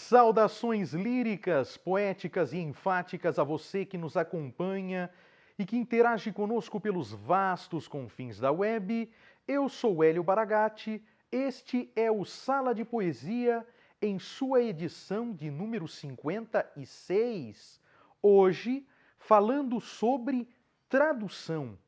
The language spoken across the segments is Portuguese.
Saudações líricas, poéticas e enfáticas a você que nos acompanha e que interage conosco pelos vastos confins da web. Eu sou Hélio Baragatti, este é o Sala de Poesia em sua edição de número 56. Hoje, falando sobre tradução.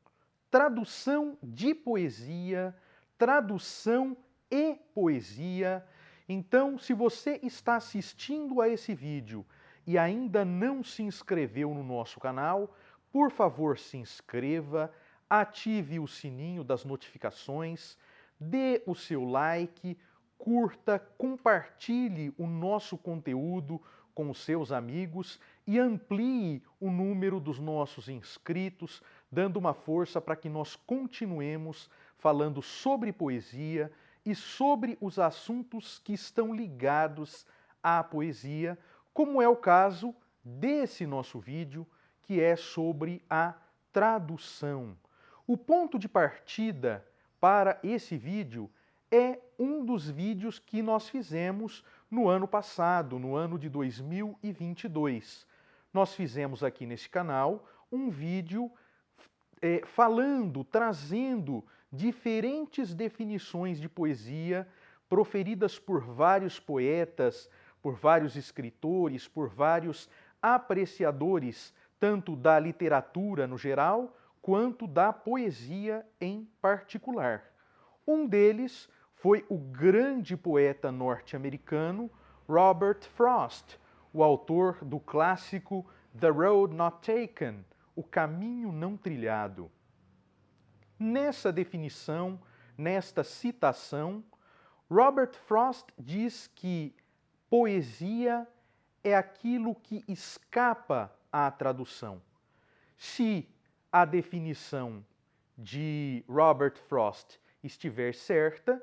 Tradução de poesia, tradução e poesia. Então, se você está assistindo a esse vídeo e ainda não se inscreveu no nosso canal, por favor, se inscreva, ative o sininho das notificações, dê o seu like, curta, compartilhe o nosso conteúdo com os seus amigos e amplie o número dos nossos inscritos, dando uma força para que nós continuemos falando sobre poesia e sobre os assuntos que estão ligados à poesia, como é o caso desse nosso vídeo, que é sobre a tradução. O ponto de partida para esse vídeo é um dos vídeos que nós fizemos no ano passado, no ano de 2022. Nós fizemos aqui nesse canal um vídeo trazendo diferentes definições de poesia proferidas por vários poetas, por vários escritores, por vários apreciadores, tanto da literatura no geral, quanto da poesia em particular. Um deles foi o grande poeta norte-americano Robert Frost, o autor do clássico The Road Not Taken, O Caminho Não Trilhado. Nessa definição, nesta citação, Robert Frost diz que poesia é aquilo que escapa à tradução. Se a definição de Robert Frost estiver certa,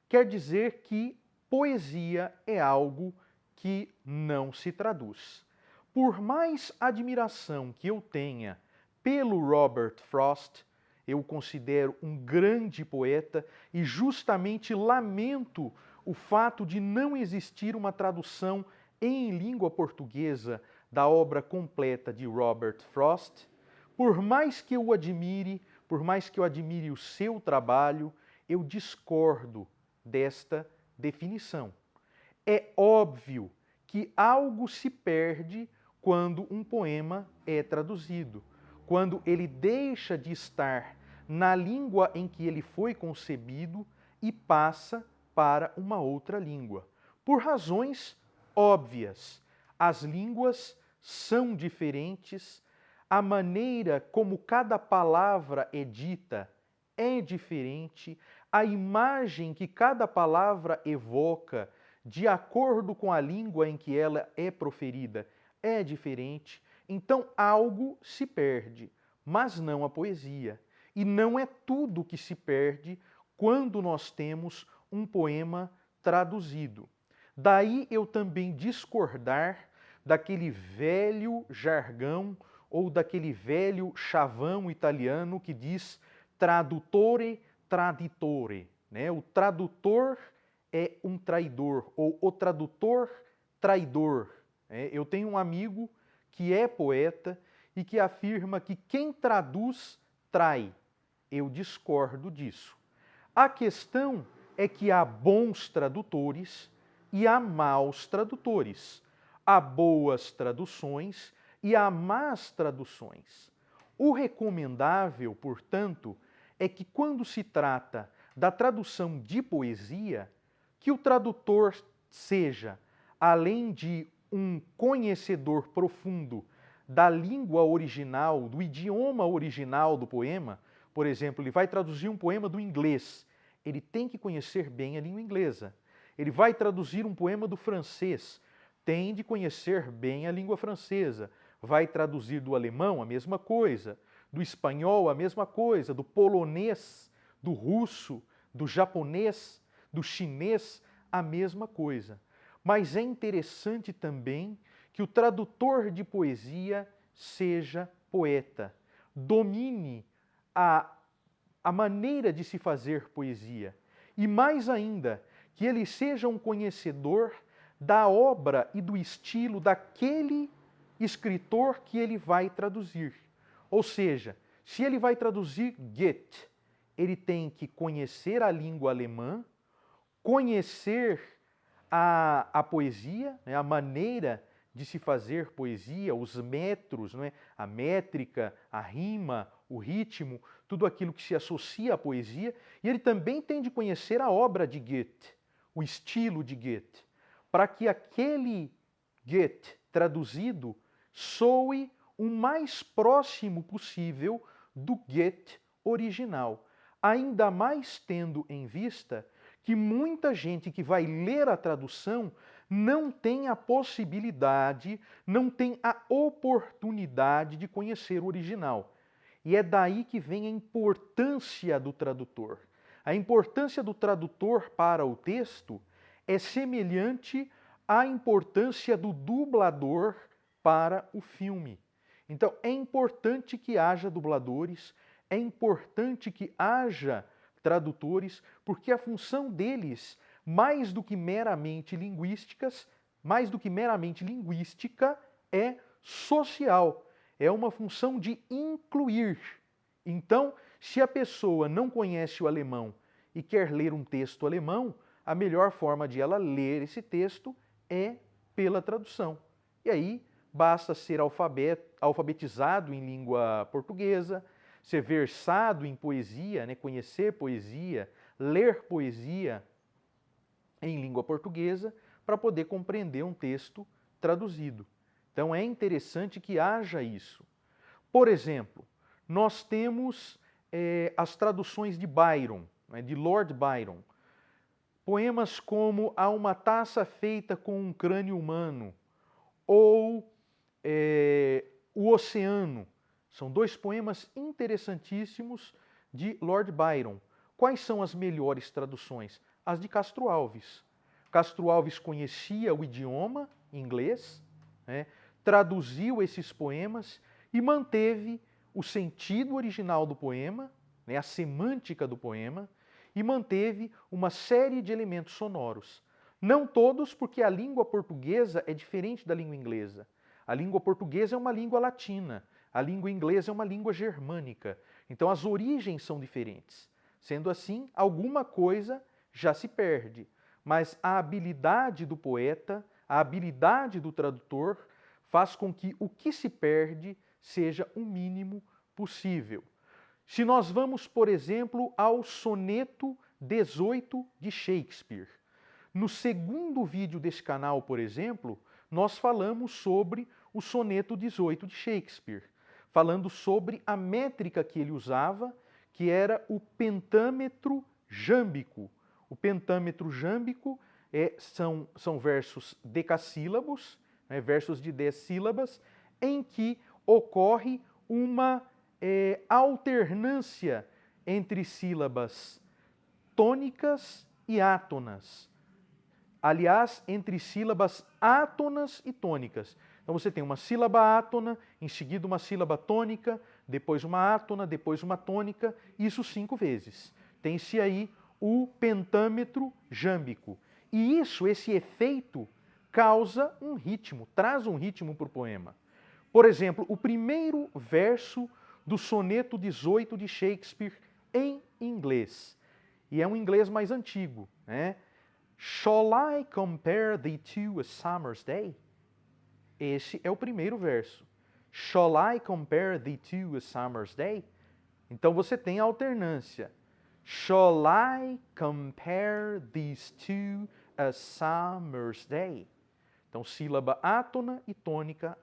quer dizer que poesia é algo que não se traduz. Por mais admiração que eu tenha pelo Robert Frost, eu o considero um grande poeta e justamente lamento o fato de não existir uma tradução em língua portuguesa da obra completa de Robert Frost. Por mais que eu o admire, por mais que eu admire o seu trabalho, eu discordo desta definição. É óbvio que algo se perde quando um poema é traduzido, quando ele deixa de estar na língua em que ele foi concebido e passa para uma outra língua. Por razões óbvias. As línguas são diferentes, a maneira como cada palavra é dita é diferente, a imagem que cada palavra evoca, de acordo com a língua em que ela é proferida, é diferente. Então algo se perde, mas não a poesia. E não é tudo que se perde quando nós temos um poema traduzido. Daí eu também discordar daquele velho jargão ou daquele velho chavão italiano que diz tradutore traditore, né? O tradutor é um traidor, ou o tradutor traidor. Eu tenho um amigo que é poeta e que afirma que quem traduz trai. Eu discordo disso. A questão é que há bons tradutores e há maus tradutores. Há boas traduções e há más traduções. O recomendável, portanto, é que quando se trata da tradução de poesia, que o tradutor seja, além de um conhecedor profundo da língua original, do idioma original do poema, por exemplo, ele vai traduzir um poema do inglês, ele tem que conhecer bem a língua inglesa. Ele vai traduzir um poema do francês, tem de conhecer bem a língua francesa. Vai traduzir do alemão, a mesma coisa. Do espanhol, a mesma coisa. Do polonês, do russo, do japonês, do chinês, a mesma coisa. Mas é interessante também que o tradutor de poesia seja poeta, domine a maneira de se fazer poesia. E mais ainda, que ele seja um conhecedor da obra e do estilo daquele escritor que ele vai traduzir. Ou seja, se ele vai traduzir Goethe, ele tem que conhecer a língua alemã, conhecer a poesia, né, a maneira de se fazer poesia, os metros, né, a métrica, a rima, o ritmo, tudo aquilo que se associa à poesia, e ele também tem de conhecer a obra de Goethe, o estilo de Goethe, para que aquele Goethe traduzido soe o mais próximo possível do Goethe original, ainda mais tendo em vista que muita gente que vai ler a tradução não tem a possibilidade, não tem a oportunidade de conhecer o original. E é daí que vem a importância do tradutor. A importância do tradutor para o texto é semelhante à importância do dublador para o filme. Então, é importante que haja dubladores, é importante que haja tradutores, porque a função deles, mais do que meramente linguísticas, mais do que meramente linguística, é social. É uma função de incluir. Então, se a pessoa não conhece o alemão e quer ler um texto alemão, a melhor forma de ela ler esse texto é pela tradução. E aí, basta ser alfabetizado em língua portuguesa, ser versado em poesia, né, conhecer poesia, ler poesia em língua portuguesa para poder compreender um texto traduzido. Então é interessante que haja isso. Por exemplo, nós temos as traduções de Byron, né, de Lord Byron. Poemas como Há uma taça feita com um crânio humano ou O Oceano. São dois poemas interessantíssimos de Lord Byron. Quais são as melhores traduções? As de Castro Alves. Castro Alves conhecia o idioma inglês, né, traduziu esses poemas e manteve o sentido original do poema, né, a semântica do poema, e manteve uma série de elementos sonoros. Não todos, porque a língua portuguesa é diferente da língua inglesa. A língua portuguesa é uma língua latina, a língua inglesa é uma língua germânica. Então as origens são diferentes. Sendo assim, alguma coisa já se perde. Mas a habilidade do poeta, a habilidade do tradutor, faz com que o que se perde seja o mínimo possível. Se nós vamos, por exemplo, ao soneto 18 de Shakespeare. No segundo vídeo desse canal, por exemplo, nós falamos sobre o soneto 18 de Shakespeare, falando sobre a métrica que ele usava, que era o pentâmetro jâmbico. O pentâmetro jâmbico são versos decassílabos, né, versos de 10 sílabas, em que ocorre uma alternância entre sílabas tônicas e átonas. Aliás, entre sílabas átonas e tônicas. Então você tem uma sílaba átona, em seguida uma sílaba tônica, depois uma átona, depois uma tônica, isso 5 vezes. Tem-se aí o pentâmetro jâmbico. E isso, esse efeito, causa um ritmo, traz um ritmo para o poema. Por exemplo, o primeiro verso do soneto 18 de Shakespeare em inglês. E é um inglês mais antigo, né? Shall I compare thee to a summer's day? Esse é o primeiro verso. Shall I compare thee to a summer's day? Então você tem a alternância. Shall I compare these to a summer's day? Então sílaba átona e tônica,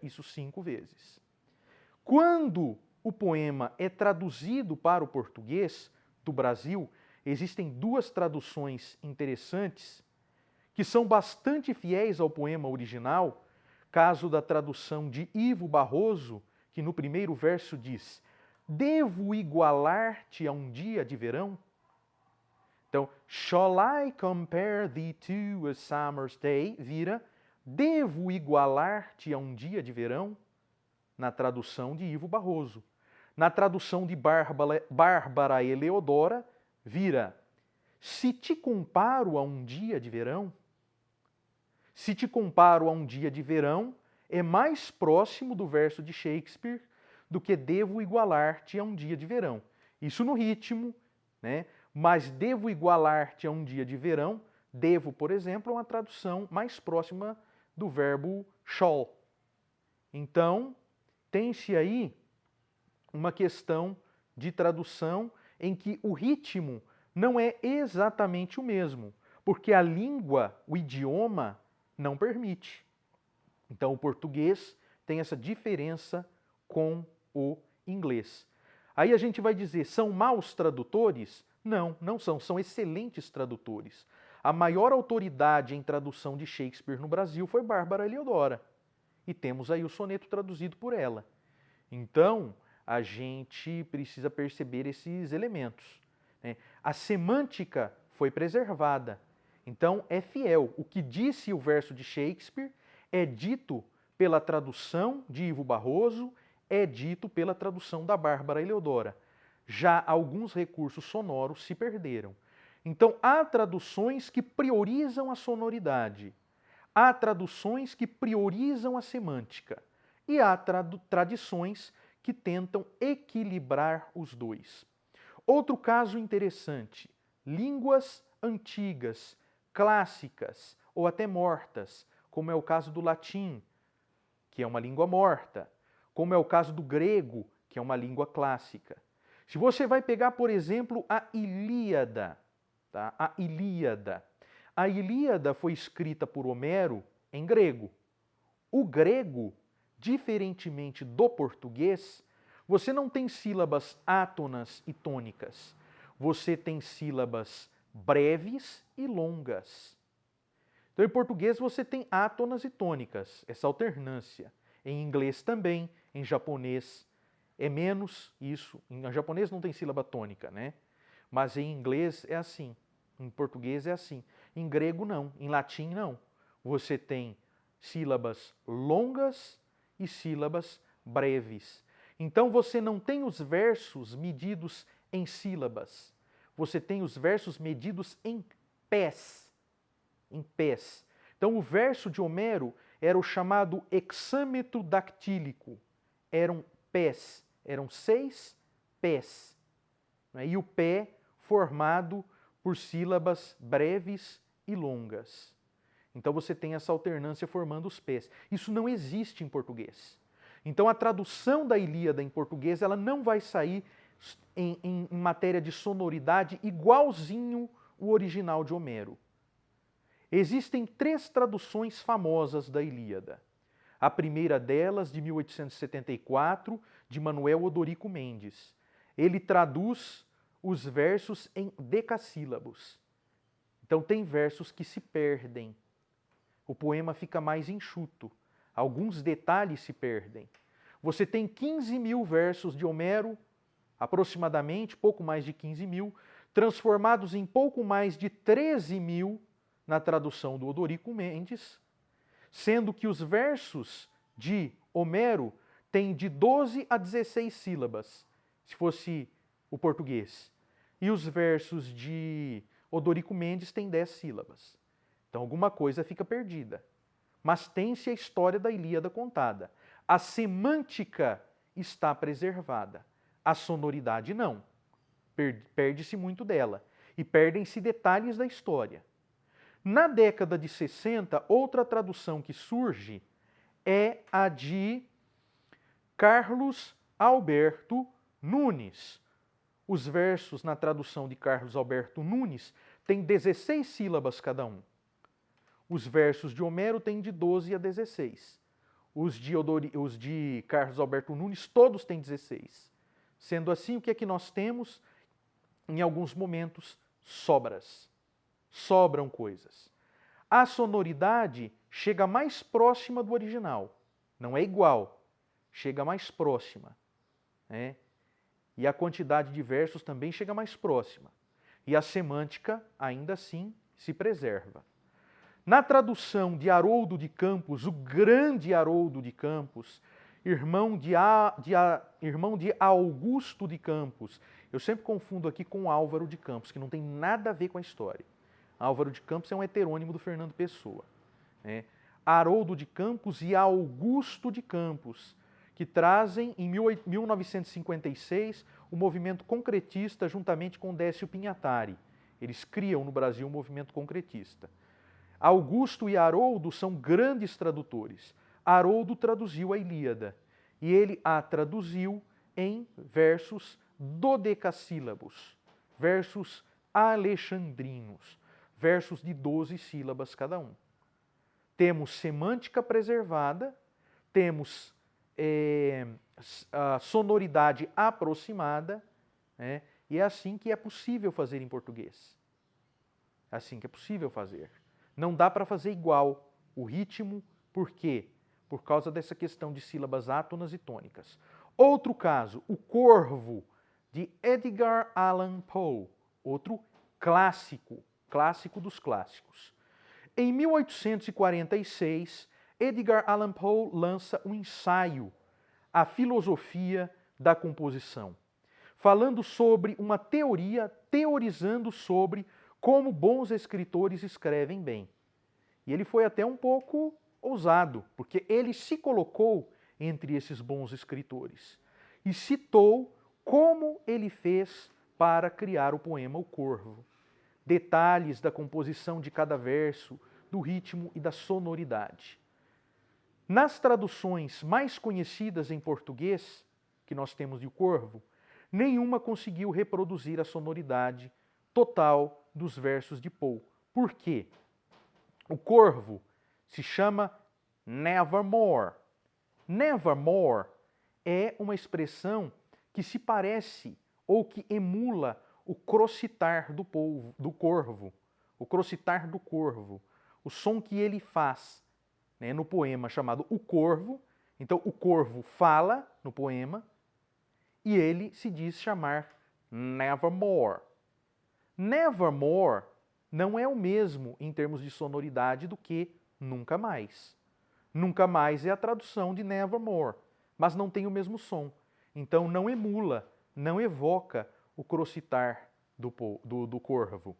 isso 5 vezes. Quando o poema é traduzido para o português do Brasil, existem 2 traduções interessantes que são bastante fiéis ao poema original, caso da tradução de Ivo Barroso, que no primeiro verso diz: devo igualar-te a um dia de verão? Então, shall I compare thee to a summer's day? Vira, devo igualar-te a um dia de verão? Na tradução de Ivo Barroso. Na tradução de Bárbara Eleodora, vira, se te comparo a um dia de verão? Se te comparo a um dia de verão, é mais próximo do verso de Shakespeare do que devo igualar-te a um dia de verão. Isso no ritmo, né? Mas devo igualar-te a um dia de verão, devo, por exemplo, é uma tradução mais próxima do verbo shall. Então, tem-se aí uma questão de tradução em que o ritmo não é exatamente o mesmo, porque a língua, o idioma, não permite. Então, o português tem essa diferença com o inglês. Aí a gente vai dizer, são maus tradutores? Não, não são, são excelentes tradutores. A maior autoridade em tradução de Shakespeare no Brasil foi Bárbara Eliodora. E temos aí o soneto traduzido por ela. Então, a gente precisa perceber esses elementos, né? A semântica foi preservada. Então, é fiel. O que disse o verso de Shakespeare é dito pela tradução de Ivo Barroso, é dito pela tradução da Bárbara Eliodora. Já alguns recursos sonoros se perderam. Então, há traduções que priorizam a sonoridade, há traduções que priorizam a semântica e há tradições que tentam equilibrar os dois. Outro caso interessante, línguas antigas, clássicas ou até mortas, como é o caso do latim, que é uma língua morta, como é o caso do grego, que é uma língua clássica. Se você vai pegar, por exemplo, a Ilíada, tá? A Ilíada foi escrita por Homero em grego. O grego, diferentemente do português, você não tem sílabas átonas e tônicas. Você tem sílabas breves e longas. Então, em português, você tem átonas e tônicas, essa alternância. Em inglês também, em japonês é menos isso. Em japonês não tem sílaba tônica, né? Mas em inglês é assim. Em português é assim. Em grego não. Em latim não. Você tem sílabas longas e sílabas breves. Então você não tem os versos medidos em sílabas. Você tem os versos medidos em pés. Em pés. Então o verso de Homero era o chamado hexâmetro dactílico. Eram pés. Eram 6 pés. E o pé formado por sílabas breves e longas. Então você tem essa alternância formando os pés. Isso não existe em português. Então a tradução da Ilíada em português ela não vai sair em matéria de sonoridade igualzinho o original de Homero. Existem 3 traduções famosas da Ilíada. A primeira delas, de 1874, de Manuel Odorico Mendes. Ele traduz os versos em decassílabos. Então tem versos que se perdem. O poema fica mais enxuto. Alguns detalhes se perdem. Você tem 15 mil versos de Homero, aproximadamente, pouco mais de 15 mil, transformados em pouco mais de 13 mil na tradução do Odorico Mendes, sendo que os versos de Homero têm de 12 a 16 sílabas, se fosse o português. E os versos de Odorico Mendes têm 10 sílabas. Então alguma coisa fica perdida. Mas tem-se a história da Ilíada contada. A semântica está preservada. A sonoridade não. Perde-se muito dela. E perdem-se detalhes da história. Na década de 60, outra tradução que surge é a de Carlos Alberto Nunes. Os versos na tradução de Carlos Alberto Nunes têm 16 sílabas cada um. Os versos de Homero têm de 12 a 16. Os de Carlos Alberto Nunes todos têm 16. Sendo assim, o que é que nós temos? Em alguns momentos, sobras. Sobram coisas. A sonoridade chega mais próxima do original. Não é igual, chega mais próxima. Né? E a quantidade de versos também chega mais próxima. E a semântica, ainda assim, se preserva. Na tradução de Haroldo de Campos, o grande Haroldo de Campos, irmão de Augusto de Campos, eu sempre confundo aqui com Álvaro de Campos, que não tem nada a ver com a história. Álvaro de Campos é um heterônimo do Fernando Pessoa. né? Haroldo de Campos e Augusto de Campos, que trazem em 1956 o movimento concretista juntamente com Décio Pinhatari. Eles criam no Brasil o movimento concretista. Augusto e Haroldo são grandes tradutores. Haroldo traduziu a Ilíada e ele a traduziu em versos dodecassílabos, versos alexandrinos, versos de 12 sílabas cada um. Temos semântica preservada, temos a sonoridade aproximada, né? E é assim que é possível fazer em português. É assim que é possível fazer. Não dá para fazer igual o ritmo, por quê? Por causa dessa questão de sílabas átonas e tônicas. Outro caso, O Corvo, de Edgar Allan Poe, outro clássico, clássico dos clássicos. Em 1846, Edgar Allan Poe lança um ensaio, A Filosofia da Composição, falando sobre uma teoria, teorizando sobre como bons escritores escrevem bem. E ele foi até um pouco ousado, porque ele se colocou entre esses bons escritores e citou como ele fez para criar o poema O Corvo. Detalhes da composição de cada verso, do ritmo e da sonoridade. Nas traduções mais conhecidas em português, que nós temos de O Corvo, nenhuma conseguiu reproduzir a sonoridade total dos versos de Poe. Por quê? O Corvo se chama Nevermore. Nevermore é uma expressão que se parece ou que emula o crocitar do corvo, o crocitar do corvo, o som que ele faz, né, no poema chamado O Corvo. Então, o corvo fala no poema e ele se diz chamar Nevermore. Nevermore não é o mesmo em termos de sonoridade do que Nunca Mais. Nunca Mais é a tradução de Nevermore, mas não tem o mesmo som. Então não emula, não evoca o crocitar do corvo.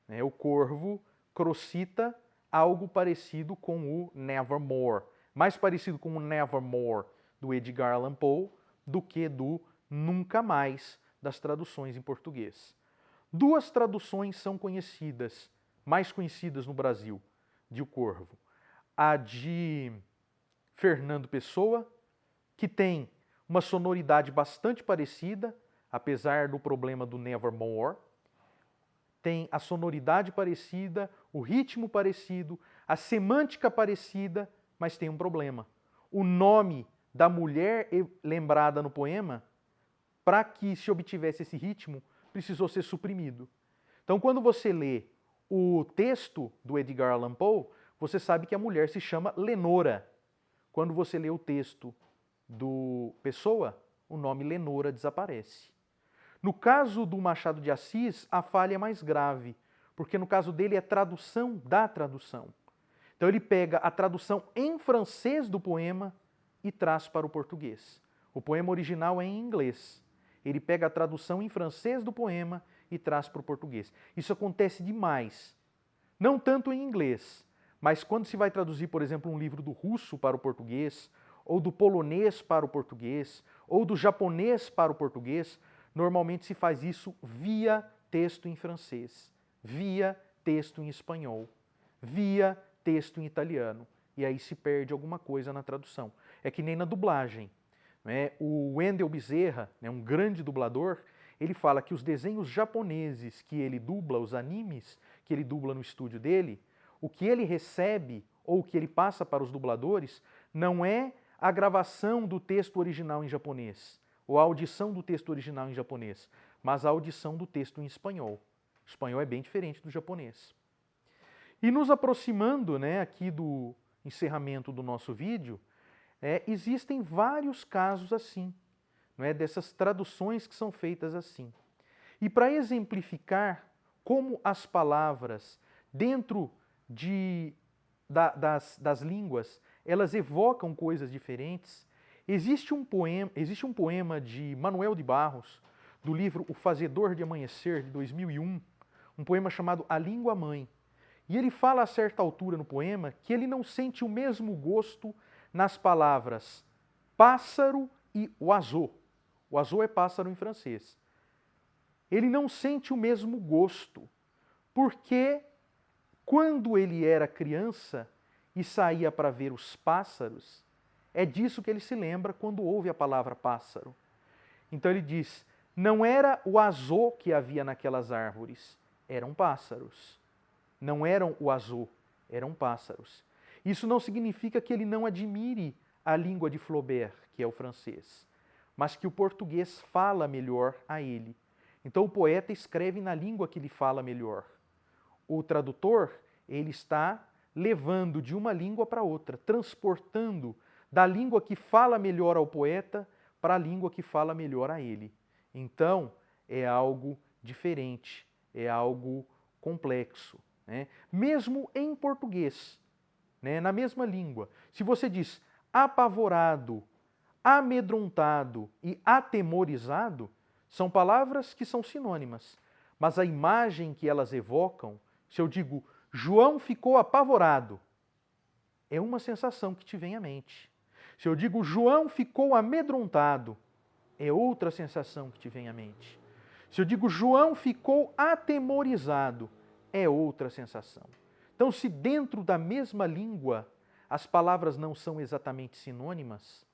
O corvo crocita algo parecido com o Nevermore, mais parecido com o Nevermore do Edgar Allan Poe do que do Nunca Mais das traduções em português. Duas traduções são conhecidas, mais conhecidas no Brasil, de O Corvo. A de Fernando Pessoa, que tem uma sonoridade bastante parecida, apesar do problema do Nevermore. Tem a sonoridade parecida, o ritmo parecido, a semântica parecida, mas tem um problema. O nome da mulher lembrada no poema, para que se obtivesse esse ritmo, precisou ser suprimido. Então, quando você lê o texto do Edgar Allan Poe, você sabe que a mulher se chama Lenora. Quando você lê o texto do Pessoa, o nome Lenora desaparece. No caso do Machado de Assis, a falha é mais grave, porque no caso dele é tradução da tradução. Então ele pega a tradução em francês do poema e traz para o português. O poema original é em inglês. Ele pega a tradução em francês do poema e traz para o português. Isso acontece demais. Não tanto em inglês, mas quando se vai traduzir, por exemplo, um livro do russo para o português, ou do polonês para o português, ou do japonês para o português, normalmente se faz isso via texto em francês, via texto em espanhol, via texto em italiano. E aí se perde alguma coisa na tradução. É que nem na dublagem. Né? O Wendell Bezerra, né, um grande dublador, ele fala que os desenhos japoneses que ele dubla, os animes que ele dubla no estúdio dele, o que ele recebe ou o que ele passa para os dubladores não é a gravação do texto original em japonês, ou a audição do texto original em japonês, mas a audição do texto em espanhol. O espanhol é bem diferente do japonês. E nos aproximando, né, aqui do encerramento do nosso vídeo, existem vários casos assim, não é, dessas traduções que são feitas assim. E para exemplificar como as palavras dentro das línguas, elas evocam coisas diferentes, existe um poema de Manuel de Barros, do livro O Fazedor de Amanhecer, de 2001, um poema chamado A Língua Mãe. E ele fala a certa altura no poema que ele não sente o mesmo gosto nas palavras pássaro e oiseau. Oiseau é pássaro em francês. Ele não sente o mesmo gosto, porque quando ele era criança e saía para ver os pássaros, é disso que ele se lembra quando ouve a palavra pássaro. Então ele diz, não era o oiseau que havia naquelas árvores, eram pássaros. Não eram o oiseau, eram pássaros. Isso não significa que ele não admire a língua de Flaubert, que é o francês, mas que o português fala melhor a ele. Então o poeta escreve na língua que lhe fala melhor. O tradutor, ele está levando de uma língua para outra, transportando da língua que fala melhor ao poeta para a língua que fala melhor a ele. Então, é algo diferente, é algo complexo. Né? Mesmo em português, né? Na mesma língua, se você diz apavorado, amedrontado e atemorizado, são palavras que são sinônimas, mas a imagem que elas evocam, se eu digo João ficou apavorado, é uma sensação que te vem à mente. Se eu digo João ficou amedrontado, é outra sensação que te vem à mente. Se eu digo João ficou atemorizado, é outra sensação. Então, se dentro da mesma língua as palavras não são exatamente sinônimas,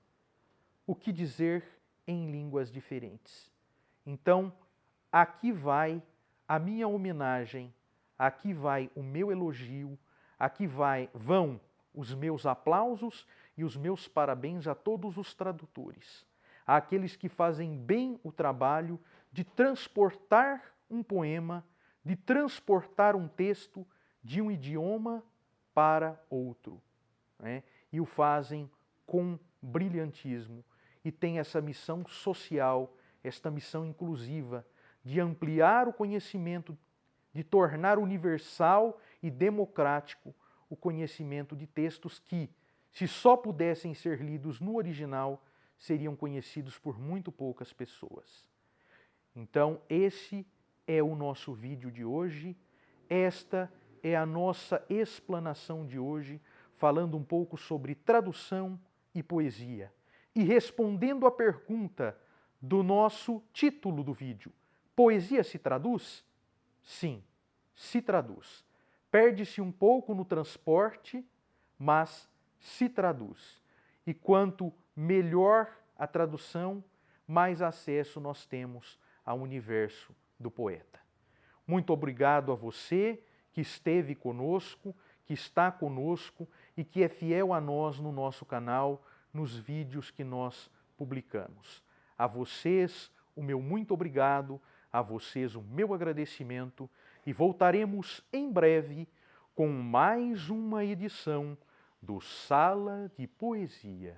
o que dizer em línguas diferentes? Então, aqui vai a minha homenagem, aqui vai o meu elogio, aqui vão os meus aplausos e os meus parabéns a todos os tradutores, àqueles que fazem bem o trabalho de transportar um poema, de transportar um texto de um idioma para outro, né? E o fazem com brilhantismo e têm essa missão social, esta missão inclusiva de ampliar o conhecimento, de tornar universal e democrático o conhecimento de textos que, se só pudessem ser lidos no original, seriam conhecidos por muito poucas pessoas. Então, esse é o nosso vídeo de hoje, esta é a nossa explanação de hoje, falando um pouco sobre tradução e poesia. E respondendo à pergunta do nosso título do vídeo, poesia se traduz? Sim, se traduz. Perde-se um pouco no transporte, mas se traduz. E quanto melhor a tradução, mais acesso nós temos ao universo do poeta. Muito obrigado a você que esteve conosco, que está conosco e que é fiel a nós no nosso canal, nos vídeos que nós publicamos. A vocês, o meu muito obrigado, a vocês o meu agradecimento e voltaremos em breve com mais uma edição do Sala de Poesia.